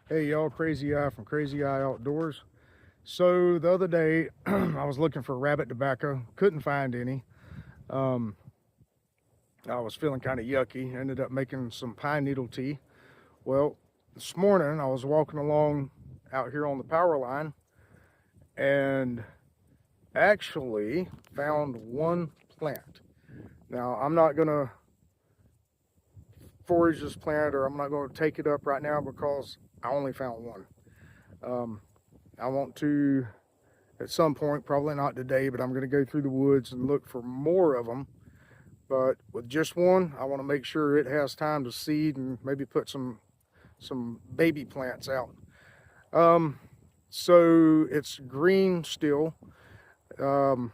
Hey y'all, Crazy Eye from Crazy Eye Outdoors. So the other day I was looking for rabbit tobacco, couldn't find any. I was feeling kind of yucky, ended up making some pine needle tea. Well, this morning I was walking along out here on the power line and actually found one plant. Now I'm not gonna forage this plant, or I'm not going to take it up right now because I only found one. I want to, at some point, probably not today, but I'm going to go through the woods and look for more of them. But with just one, I want to make sure it has time to seed and maybe put some baby plants out. So it's green still. There'll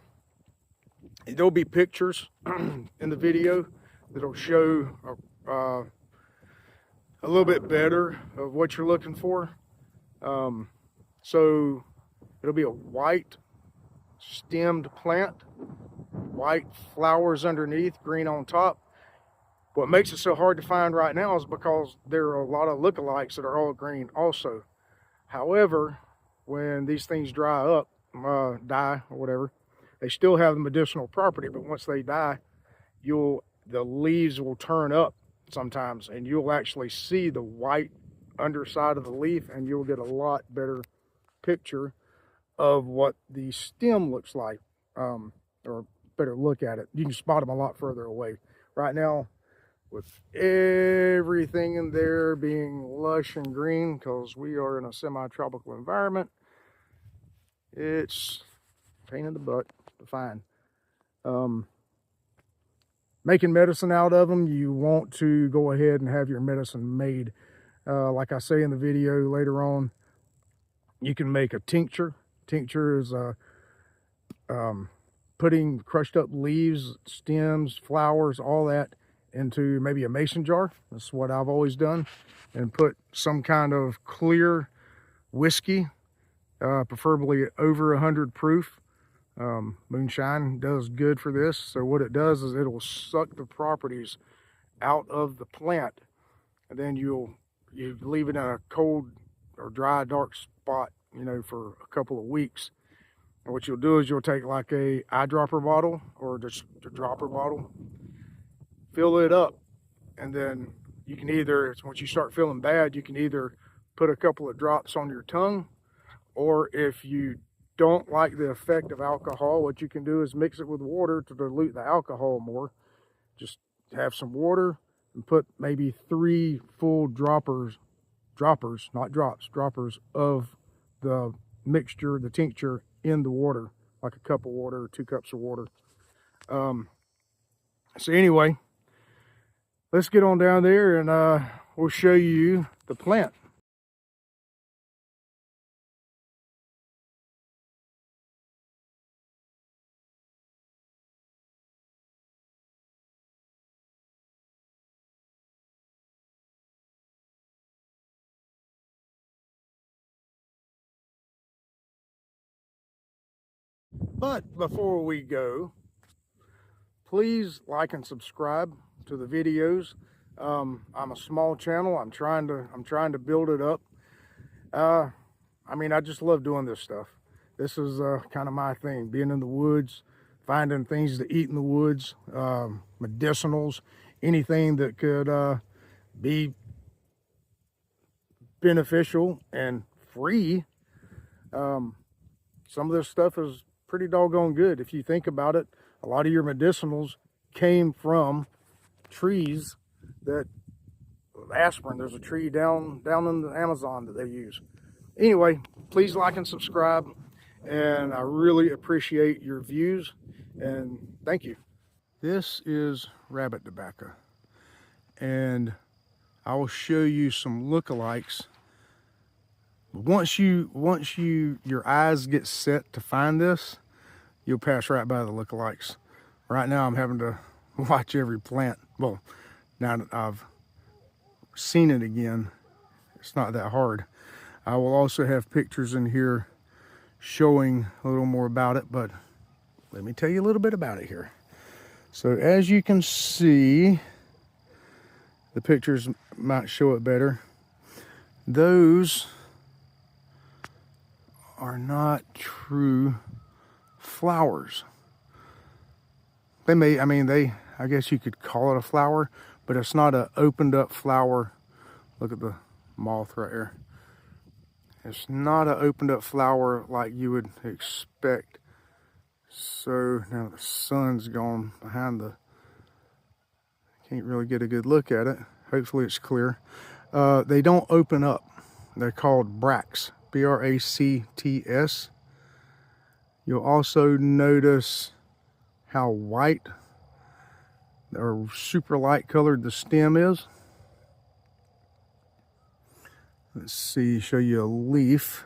be pictures in the video that'll show a little bit better of what you're looking for. So it'll be a white stemmed plant, white flowers underneath, green on top. What makes it so hard to find right now is because there are a lot of lookalikes that are all green also. However, when these things dry up, die or whatever, they still have the medicinal property, but once they die, the leaves will turn up sometimes, and you'll actually see the white underside of the leaf, and you'll get a lot better picture of what the stem looks like, or better look at it. You can spot them a lot further away. Right now, with everything in there being lush and green, because we are in a semi-tropical environment, it's a pain in the butt to find. Making medicine out of them, you want to go ahead and have your medicine made. Like I say in the video later on, you can make a tincture. Tincture is putting crushed up leaves, stems, flowers, all that into maybe a mason jar. That's what I've always done. And put some kind of clear whiskey, preferably over 100 proof. Moonshine does good for this. So what it does is it will suck the properties out of the plant, and then you leave it in a cold or dry, dark spot, for a couple of weeks. And what you'll do is you'll take like a eyedropper bottle or just a dropper bottle, fill it up, and then you can either, once you start feeling bad, you can either put a couple of drops on your tongue, or if you don't like the effect of alcohol, what you can do is mix it with water to dilute the alcohol more. Just have some water and put maybe 3 full droppers, not drops, droppers of the mixture, the tincture, in the water, like a cup of water or 2 cups of water. So anyway, let's get on down there and we'll show you the plant. But before we go, please like and subscribe to the videos. I'm a small channel. I'm trying to build it up. I just love doing this stuff. This is kind of my thing, being in the woods, finding things to eat in the woods, medicinals, anything that could be beneficial and free. Some of this stuff is pretty doggone good. If you think about it, a lot of your medicinals came from trees that, aspirin, there's a tree down in the Amazon that they use. Anyway, please like and subscribe, and I really appreciate your views, and thank you. This is rabbit tobacco, and I will show you some lookalikes. Once your eyes get set to find this, you'll pass right by the lookalikes. Right now I'm having to watch every plant. Well, now that I've seen it again, it's not that hard. I will also have pictures in here showing a little more about it, but let me tell you a little bit about it here. So as you can see, the pictures might show it better. those are not true flowers. They may, I guess you could call it a flower, but it's not an opened up flower. Look at the moth right here. It's not an opened up flower like you would expect. So now the sun's gone behind the, can't really get a good look at it. Hopefully it's clear. They don't open up. They're called bracts, B-R-A-C-T-S. You'll also notice how white or super light colored the stem is. Let's see, show you a leaf.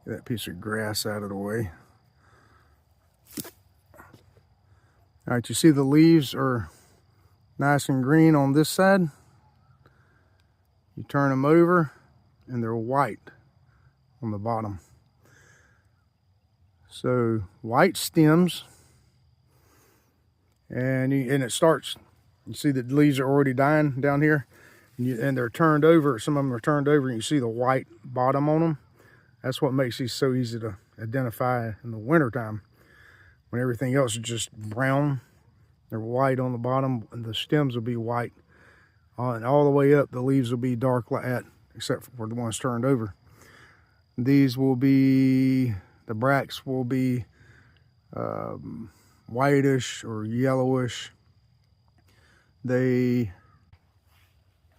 Get that piece of grass out of the way. All right, you see the leaves are nice and green on this side. You turn them over and they're white on the bottom. So white stems, and it starts, you see the leaves are already dying down here, and they're turned over. Some of them are turned over and you see the white bottom on them. That's what makes these so easy to identify in the wintertime. When everything else is just brown, they're white on the bottom, and the stems will be white. And all the way up, the leaves will be dark like that, except for the ones turned over. These will be, the bracts will be whitish or yellowish. You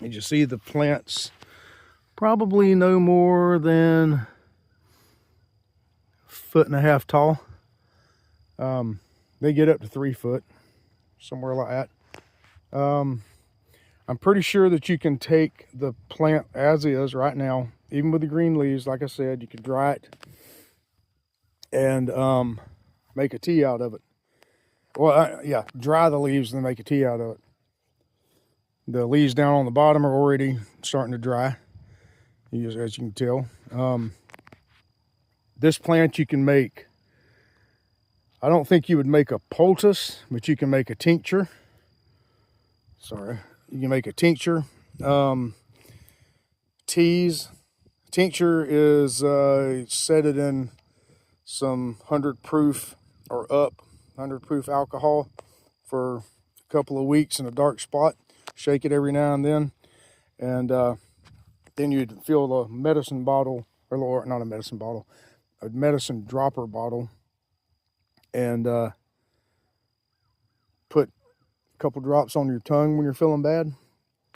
just see the plants probably no more than 1.5 feet tall. They get up to 3 foot, somewhere like that. I'm pretty sure that you can take the plant as is right now, even with the green leaves. Like I said, you can dry it and make a tea out of it. Well, yeah, dry the leaves and then make a tea out of it. The leaves down on the bottom are already starting to dry, as you can tell. This plant you can make, I don't think you would make a poultice, but you can make a tincture. Sorry. You can make a tincture. Teas. Tincture is set it in some 100 proof or up, 100 proof alcohol for a couple of weeks in a dark spot. Shake it every now and then. And then you'd fill the medicine bottle, or not a medicine bottle, a medicine dropper bottle, and put a couple drops on your tongue when you're feeling bad,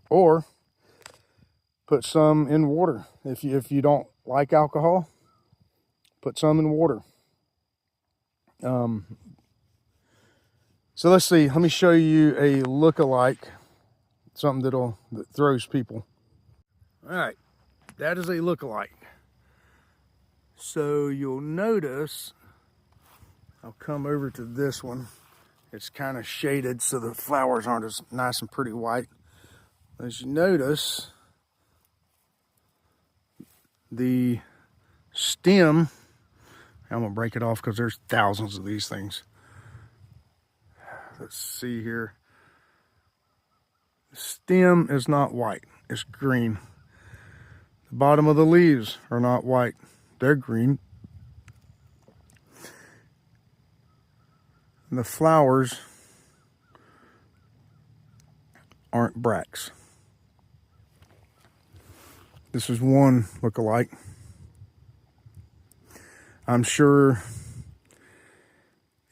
or put some in water. If you don't like alcohol, put some in water. So let's see, let me show you a look-alike, something that throws people. All right, that is a look-alike. So you'll notice, I'll come over to this one. It's kind of shaded so the flowers aren't as nice and pretty white. As you notice, the stem, I'm gonna break it off because there's thousands of these things. Let's see here. The stem is not white, it's green. The bottom of the leaves are not white, they're green. And the flowers aren't bracts. This is one look-alike. I'm sure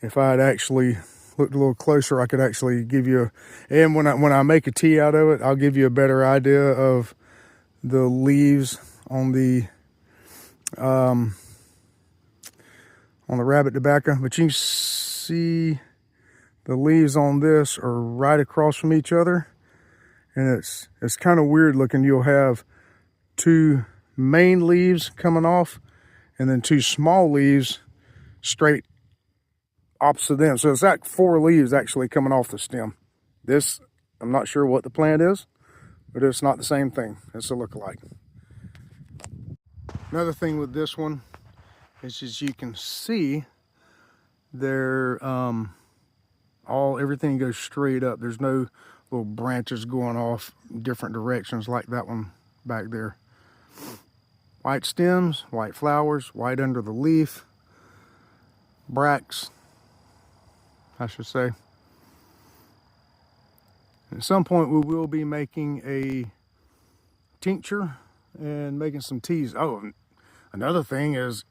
if I had actually looked a little closer, I could actually give you and when I make a tea out of it, I'll give you a better idea of the leaves on the rabbit tobacco. But you can see the leaves on this are right across from each other, and it's kind of weird looking. You'll have two main leaves coming off and then two small leaves straight opposite them. So it's like 4 leaves actually coming off the stem. This, I'm not sure what the plant is, but it's not the same thing. It's a look-alike. Another thing with this one is, as you can see, they're everything goes straight up. There's no little branches going off different directions like that one back there. white stems, white flowers, white under the leaf, bracts, I should say. At some point we will be making a tincture and making some teas. Oh, another thing is,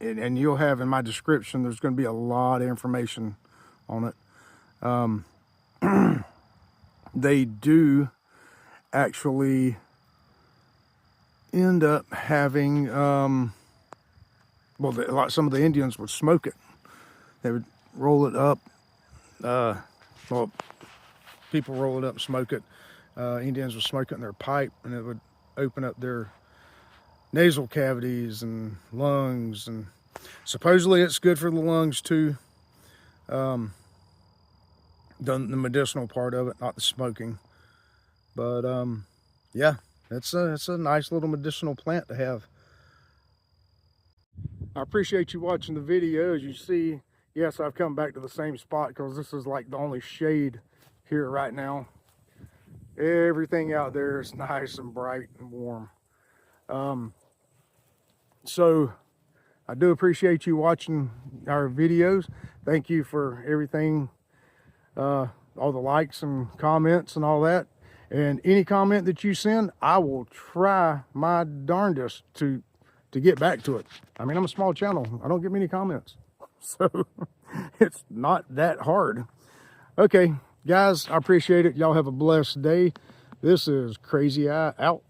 and you'll have in my description, there's going to be a lot of information on it. They do actually end up having, well, like some of the Indians would smoke it. They would roll it up. Well, people roll it up and smoke it. Indians would smoke it in their pipe, and it would open up their nasal cavities and lungs, and supposedly it's good for the lungs too. The medicinal part of it, not the smoking. But yeah, it's a nice little medicinal plant to have. I appreciate you watching the video. As you see, yes, I've come back to the same spot because this is like the only shade here right now. Everything out there is nice and bright and warm. So I do appreciate you watching our videos. Thank you for everything, all the likes and comments and all that. And any comment that you send, I will try my darndest to get back to it. I mean, I'm a small channel. I don't get many comments. So it's not that hard. Okay, guys, I appreciate it. Y'all have a blessed day. This is Crazy Eye out.